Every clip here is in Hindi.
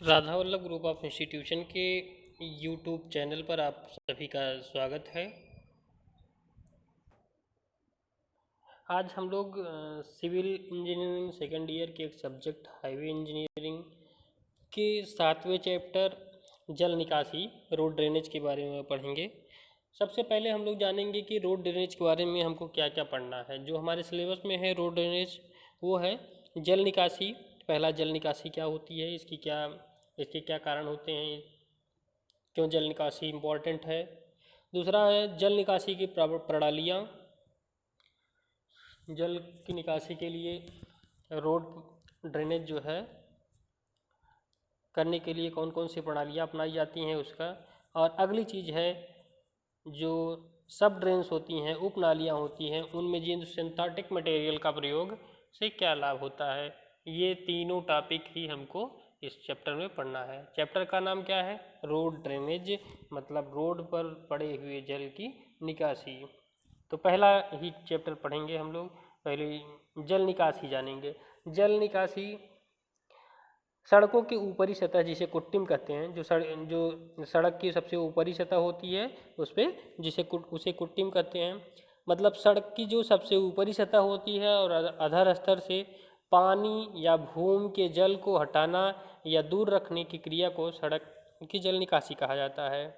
Radha Vallabh group of institution के यूट्यूब चैनल पर आप सभी का स्वागत है। आज हम लोग सिविल इंजीनियरिंग सेकेंड ईयर के एक सब्जेक्ट हाईवे इंजीनियरिंग के 7वें चैप्टर जल निकासी रोड ड्रेनेज के बारे में पढ़ेंगे। सबसे पहले हम लोग जानेंगे कि रोड ड्रेनेज के बारे में हमको क्या क्या पढ़ना है। जो हमारे सिलेबस में है रोड ड्रेनेज वो है जल निकासी। पहला, जल निकासी क्या होती है, इसके क्या कारण होते हैं, क्यों जल निकासी इम्पोर्टेंट है। दूसरा है जल निकासी की प्रणालियाँ। जल की निकासी के लिए रोड ड्रेनेज जो है करने के लिए कौन कौन सी प्रणालियाँ अपनाई जाती हैं उसका। और अगली चीज़ है जो सब ड्रेन्स होती हैं, उप नालियाँ होती हैं, उनमें जिन सिंथेटिक मटेरियल का प्रयोग से क्या लाभ होता है। ये तीनों टॉपिक ही हमको इस चैप्टर में पढ़ना है। चैप्टर का नाम क्या है? रोड ड्रेनेज, मतलब रोड पर पड़े हुए जल की निकासी। तो पहला ही चैप्टर पढ़ेंगे हम लोग। पहले जल निकासी जानेंगे। जल निकासी सड़कों की ऊपरी सतह जिसे कुट्टिम कहते हैं, जो सड़क की सबसे ऊपरी सतह होती है उस पर उसे कुट्टिम कहते हैं। मतलब सड़क की जो सबसे ऊपरी सतह होती है और अधर स्तर से पानी या भूमि के जल को हटाना या दूर रखने की क्रिया को सड़क की जल निकासी कहा जाता है।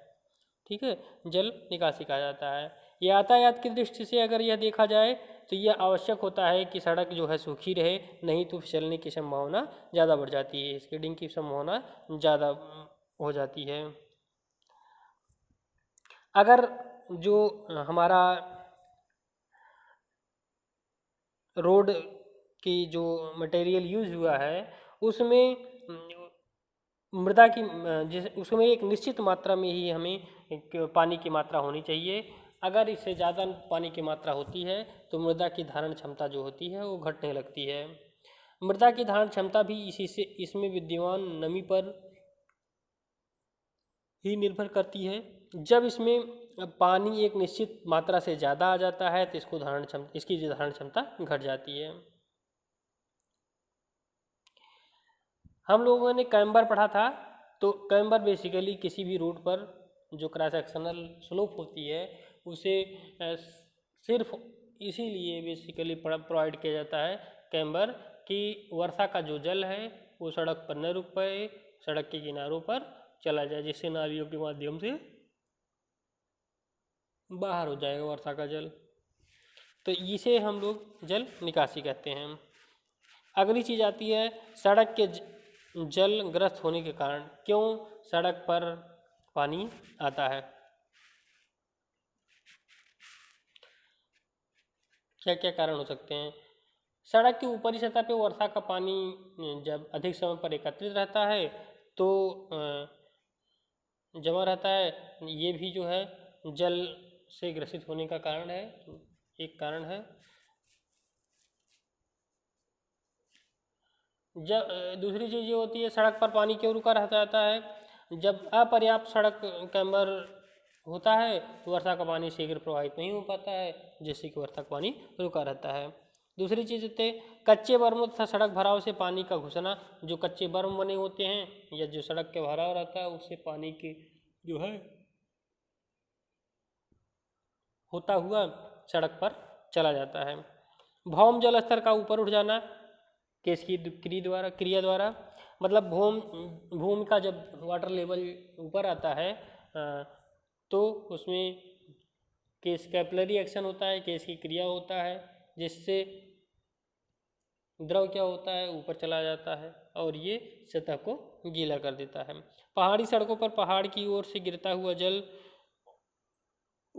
ठीक है, जल निकासी कहा जाता है। यातायात की दृष्टि से अगर यह देखा जाए तो यह आवश्यक होता है कि सड़क जो है सूखी रहे, नहीं तो फिसलने की संभावना ज़्यादा बढ़ जाती है, स्किडिंग की संभावना ज़्यादा हो जाती है। अगर जो हमारा रोड की जो मटेरियल यूज़ हुआ है उसमें मृदा की उसमें एक निश्चित मात्रा में ही हमें एक पानी की मात्रा होनी चाहिए। अगर इससे ज़्यादा पानी की मात्रा होती है तो मृदा की धारण क्षमता जो होती है वो घटने लगती है। मृदा की धारण क्षमता भी इसमें विद्यमान नमी पर ही निर्भर करती है। जब इसमें पानी एक निश्चित मात्रा से ज़्यादा आ जाता है तो इसकी धारण क्षमता घट जाती है। हम लोगों ने कैम्बर पढ़ा था। तो कैम्बर बेसिकली किसी भी रोड पर जो क्रॉस सेक्शनल स्लोप होती है उसे सिर्फ इसीलिए बेसिकली प्रोवाइड किया जाता है कैम्बर, कि वर्षा का जो जल है वो सड़क पर न रुक पाए, सड़क के किनारों पर चला जाए, जिससे नालियों के माध्यम से बाहर हो जाएगा वर्षा का जल। तो इसे हम लोग जल निकासी कहते हैं। अगली चीज़ आती है सड़क के जल ग्रस्त होने के कारण, क्यों सड़क पर पानी आता है, क्या क्या कारण हो सकते हैं। सड़क की ऊपरी सतह पे वर्षा का पानी जब अधिक समय पर एकत्रित रहता है तो जमा रहता है, ये भी जो है जल से ग्रसित होने का कारण है, एक कारण है। जब दूसरी चीज़ ये होती है सड़क पर पानी क्यों रुका रहता है, जब अपर्याप्त सड़क कैम्बर होता है तो वर्षा का पानी शीघ्र प्रवाहित नहीं हो पाता है, जिससे कि वर्षा का पानी रुका रहता है। दूसरी चीज़ होते कच्चे बर्मों तथा सड़क भराव से पानी का घुसना। जो कच्चे बर्म बने होते हैं या जो सड़क के भराव रहता है उससे पानी की जो है होता हुआ सड़क पर चला जाता है। भौम जल स्तर का ऊपर उठ जाना किसकी क्रिया द्वारा, मतलब भूमि का जब वाटर लेवल ऊपर आता है तो उसमें केस कैपिलरी एक्शन होता है, केस की क्रिया होता है, जिससे द्रव क्या होता है ऊपर चला जाता है और ये सतह को गीला कर देता है। पहाड़ी सड़कों पर पहाड़ की ओर से गिरता हुआ जल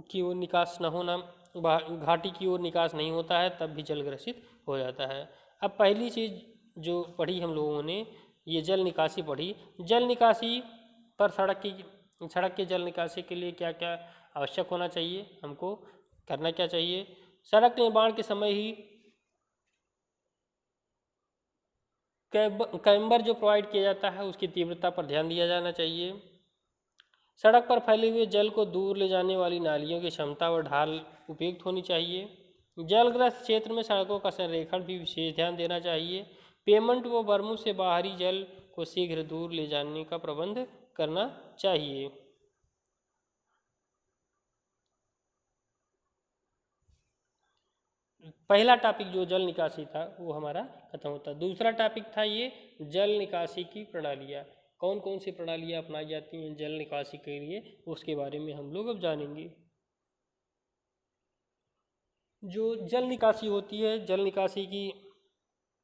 की ओर निकास न होना, घाटी की ओर निकास नहीं होता है, तब भी जल ग्रसित हो जाता है। अब पहली चीज़ जो पढ़ी हम लोगों ने, ये जल निकासी पढ़ी। जल निकासी पर सड़क की जल निकासी के लिए क्या क्या आवश्यक होना चाहिए, हमको करना क्या चाहिए। सड़क निर्माण के समय ही कैम्बर जो प्रोवाइड किया जाता है उसकी तीव्रता पर ध्यान दिया जाना चाहिए। सड़क पर फैले हुए जल को दूर ले जाने वाली नालियों की क्षमता व ढाल उपयुक्त होनी चाहिए। जलग्रस्त क्षेत्र में सड़कों का संरेखण भी विशेष ध्यान देना चाहिए। पेमेंट व बर्मों से बाहरी जल को शीघ्र दूर ले जाने का प्रबंध करना चाहिए। पहला टॉपिक जो जल निकासी था वो हमारा खत्म होता। दूसरा टॉपिक था ये जल निकासी की प्रणालियाँ, कौन कौन सी प्रणालियाँ अपनाई जाती हैं जल निकासी के लिए, उसके बारे में हम लोग अब जानेंगे। जो जल निकासी होती है, जल निकासी की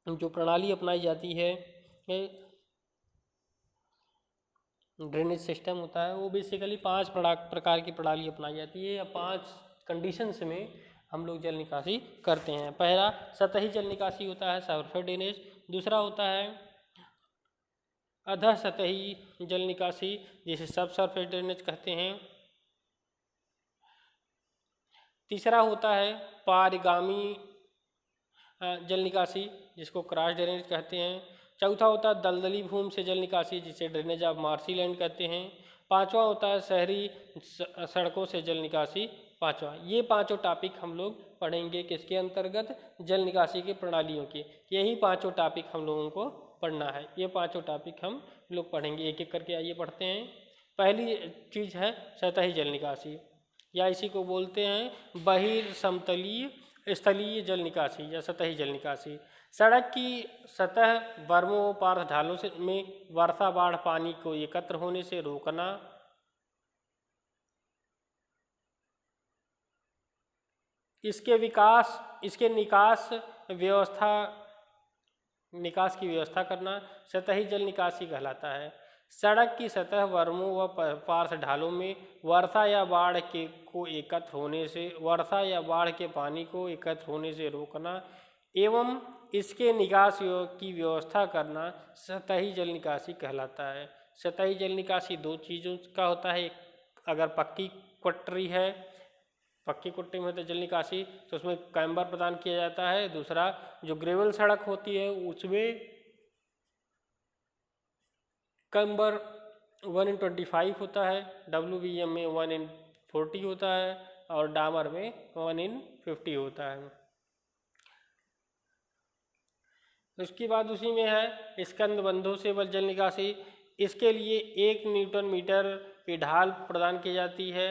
जो प्रणाली अपनाई जाती है, ड्रेनेज सिस्टम होता है, वो बेसिकली 5 प्रकार की प्रणाली अपनाई जाती है या 5 कंडीशंस में हम लोग जल निकासी करते हैं। पहला सतही जल निकासी होता है, सरफेस ड्रेनेज। दूसरा होता है अधः सतही जल निकासी, जिसे सब सरफेस ड्रेनेज कहते हैं। तीसरा होता है पारिगामी जल निकासी, जिसको क्रॉस ड्रेनेज कहते हैं। चौथा होता है दलदली भूमि से जल निकासी, जिसे ड्रेनेज ऑफ मार्शीलैंड कहते हैं। पांचवा होता है शहरी सड़कों से जल निकासी, पांचवा। ये पांचों टॉपिक हम लोग पढ़ेंगे किसके अंतर्गत, जल निकासी की प्रणालियों के। यही पांचों टॉपिक हम लोगों को पढ़ना है, ये पांचों टॉपिक हम लोग पढ़ेंगे एक एक करके। आइए पढ़ते हैं। पहली चीज़ है सतही जल निकासी, या इसी को बोलते हैं बहिर्समतलीय स्थलीय जल निकासी या सतही जल निकासी। सड़क की सतह बर्मों पार्श्व ढालों से में वर्षा बाढ़ पानी को एकत्र होने से रोकना, इसके निकास की व्यवस्था करना सतही जल निकासी कहलाता है। सड़क की सतह वर्मों व पार्श्व ढालों में वर्षा या बाढ़ के पानी को एकत्र होने से रोकना एवं इसके निकास की व्यवस्था करना सतही जल निकासी कहलाता है। सतही जल निकासी 2 चीज़ों का होता है, अगर पक्की पटरी है, पक्की कुट्टी में तो जल निकासी तो उसमें कैम्बर प्रदान किया जाता है। दूसरा जो ग्रेवल सड़क होती है उसमें कैम्बर 1/25 होता है, WBM में 1/40 होता है और डामर में 1/50 होता है। उसके बाद उसी में है स्कंद बंधों से जल निकासी। इसके लिए 1 न्यूटन मीटर की ढाल प्रदान की जाती है।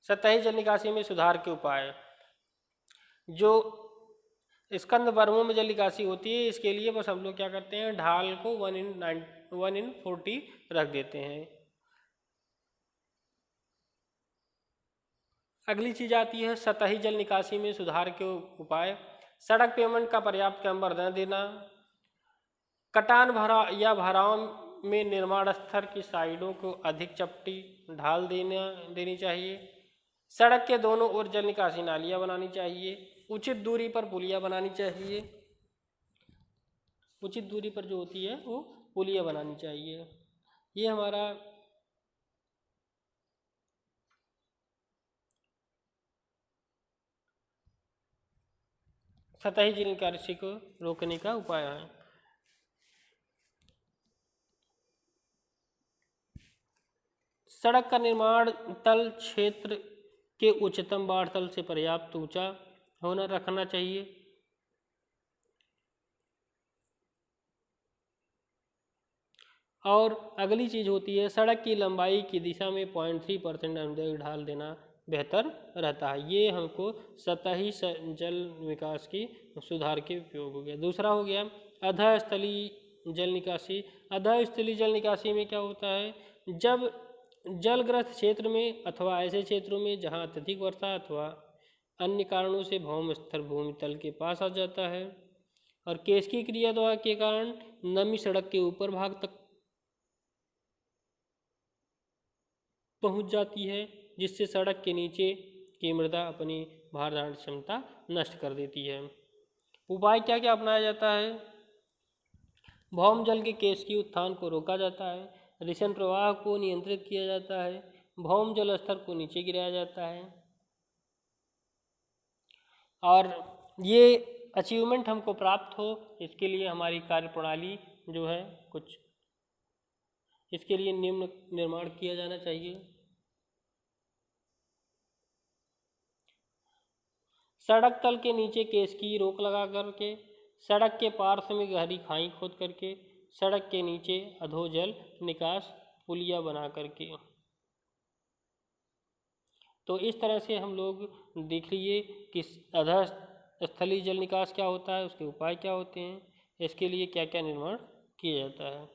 सतही जल निकासी में सुधार के उपाय, जो स्कंद वर्मों में जल निकासी होती है इसके लिए बस हम लोग क्या करते हैं, ढाल को 1/40 रख देते हैं। अगली चीज आती है सतही जल निकासी में सुधार के उपाय। सड़क पेमेंट का पर्याप्त कैम्बर न देना, कटान भराव में निर्माण स्थल की साइडों को अधिक चपटी ढाल देनी चाहिए। सड़क के दोनों ओर जल निकासी नालियाँ बनानी चाहिए। उचित दूरी पर पुलिया बनानी चाहिए, उचित दूरी पर जो होती है वो पुलिया बनानी चाहिए। ये हमारा सतही जल निकासी को रोकने का उपाय है। सड़क का निर्माण तल क्षेत्र के उच्चतम बाढ़ तल से पर्याप्त ऊंचा रखना चाहिए। और अगली चीज होती है सड़क की लंबाई की दिशा में 0.3% अनुदैर्ध्य ढाल देना बेहतर रहता है। ये हमको सतही जल विकास की सुधार के उपयोग हो गया। दूसरा हो गया अधः स्थलीय जल निकासी। अधः स्थलीय जल निकासी में क्या होता है, जब जलग्रस्त क्षेत्र में अथवा ऐसे क्षेत्रों में जहाँ अत्यधिक वर्षा अथवा अन्य कारणों से भौम स्तर भूमि तल के पास आ जाता है और केशकी क्रिया द्वारा के कारण नमी सड़क के ऊपर भाग तक पहुंच जाती है, जिससे सड़क के नीचे की मृदा अपनी भार धारण क्षमता नष्ट कर देती है। उपाय क्या क्या अपनाया जाता है, भौम जल के केशकी उत्थान को रोका जाता है, रिसन प्रवाह को नियंत्रित किया जाता है, भौम जल स्तर को नीचे गिराया जाता है। और ये अचीवमेंट हमको प्राप्त हो इसके लिए हमारी कार्यप्रणाली जो है कुछ इसके लिए निम्न निर्माण किया जाना चाहिए। सड़क तल के नीचे केस की रोक लगा करके, सड़क के पार्श्व में गहरी खाई खोद करके, सड़क के नीचे अधोजल निकास पुलिया बना करके। तो इस तरह से हम लोग देख लीजिए कि अधस्थलीय जल निकास क्या होता है, उसके उपाय क्या होते हैं, इसके लिए क्या क्या निर्माण किया जाता है।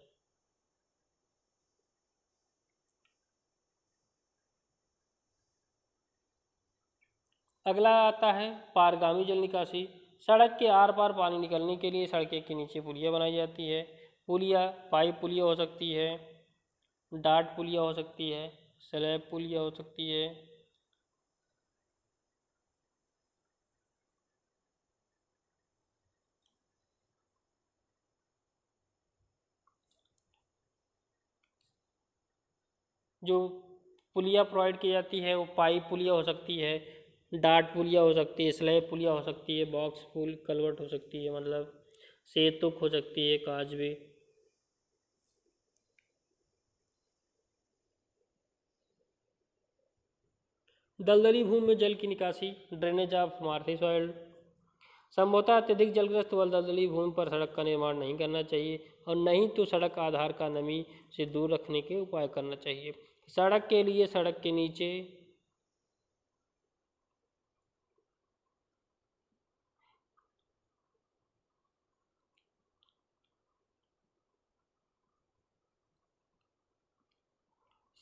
अगला आता है पारगामी जल निकासी। सड़क के आर पार पानी निकलने के लिए सड़कें के नीचे पुलिया बनाई जाती है। पुलिया पाइप पुलिया हो सकती है, डाट पुलिया हो सकती है, स्लैब पुलिया हो सकती है। जो पुलिया प्रोवाइड की जाती है वो पाइप पुलिया हो सकती है, डाट पुलिया हो सकती है, स्लैब पुलिया हो सकती है, बॉक्स पुल कलवर्ट हो सकती है, मतलब सेतुक हो सकती है, काजवे। दलदली भूमि में जल की निकासी, ड्रेनेज ऑफ मार्थी सॉइल। संभवतः अत्यधिक जलग्रस्त व दलदली भूमि पर सड़क का निर्माण नहीं करना चाहिए और नहीं तो सड़क आधार का नमी से दूर रखने के उपाय करना चाहिए। सड़क के लिए सड़क के नीचे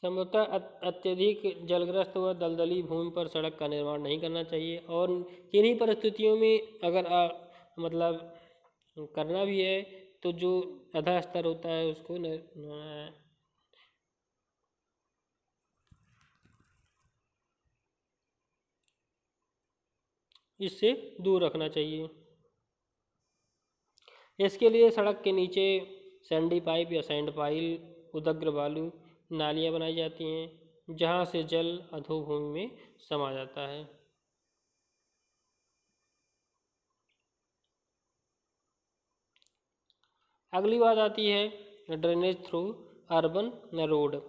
संभवतः अत्यधिक जलग्रस्त व दलदली भूमि पर सड़क का निर्माण नहीं करना चाहिए और किन्हीं परिस्थितियों में अगर मतलब करना भी है तो जो आधा स्तर होता है उसको इससे दूर रखना चाहिए। इसके लिए सड़क के नीचे सैंडी पाइप या सैंड पाइल, उदग्र बालू, नालियाँ बनाई जाती हैं जहाँ से जल अधोभूमि में समा जाता है। अगली बात आती है ड्रेनेज थ्रू अर्बन रोड।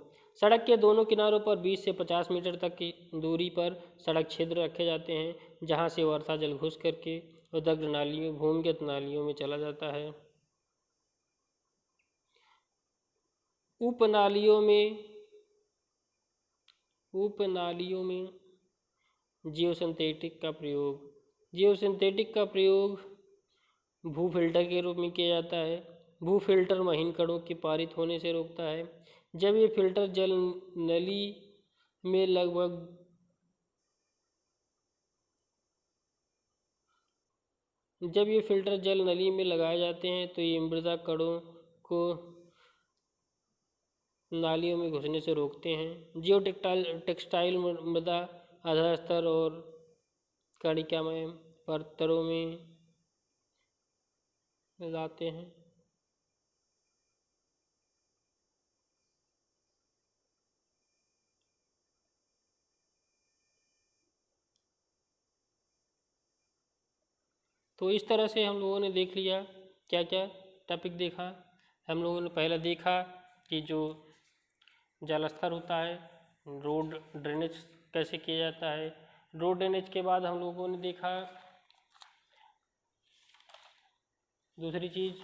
सड़क के दोनों किनारों पर 20 से 50 मीटर तक की दूरी पर सड़क छिद्र रखे जाते हैं जहाँ से वर्षा जल घुस करके उदग्र नालियों भूमिगत नालियों में चला जाता है। उपनालियों में जियोसिंथेटिक का प्रयोग, जियोसिंथेटिक का प्रयोग भू फिल्टर के रूप में किया जाता है। भू फिल्टर महीन कणों के पारित होने से रोकता है। जब ये फिल्टर जल नली में लगभग जब ये फिल्टर जल नली में लगाए जाते हैं तो ये मृदा कणों को नालियों में घुसने से रोकते हैं। जियो टेक्सटाइल मृदा आधार स्तर और कणिकामय परतों में लाते हैं। तो इस तरह से हम लोगों ने देख लिया क्या क्या टॉपिक देखा। हम लोगों ने पहला देखा कि जो जल स्तर होता है, रोड ड्रेनेज कैसे किया जाता है। रोड ड्रेनेज के बाद हम लोगों ने देखा दूसरी चीज़,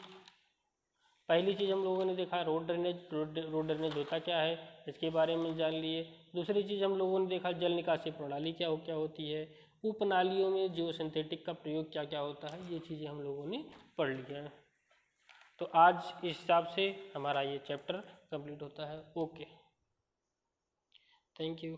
पहली चीज़ हम लोगों ने देखा रोड ड्रेनेज, रोड ड्रेनेज होता क्या है इसके बारे में जान लिए। दूसरी चीज़ हम लोगों ने देखा जल निकासी प्रणाली क्या होती है, उपनालियों में जियो सिंथेटिक का प्रयोग क्या क्या होता है, ये चीज़ें हम लोगों ने पढ़ लिया है। तो आज इस हिसाब से हमारा ये चैप्टर कंप्लीट होता है। Okay, thank you.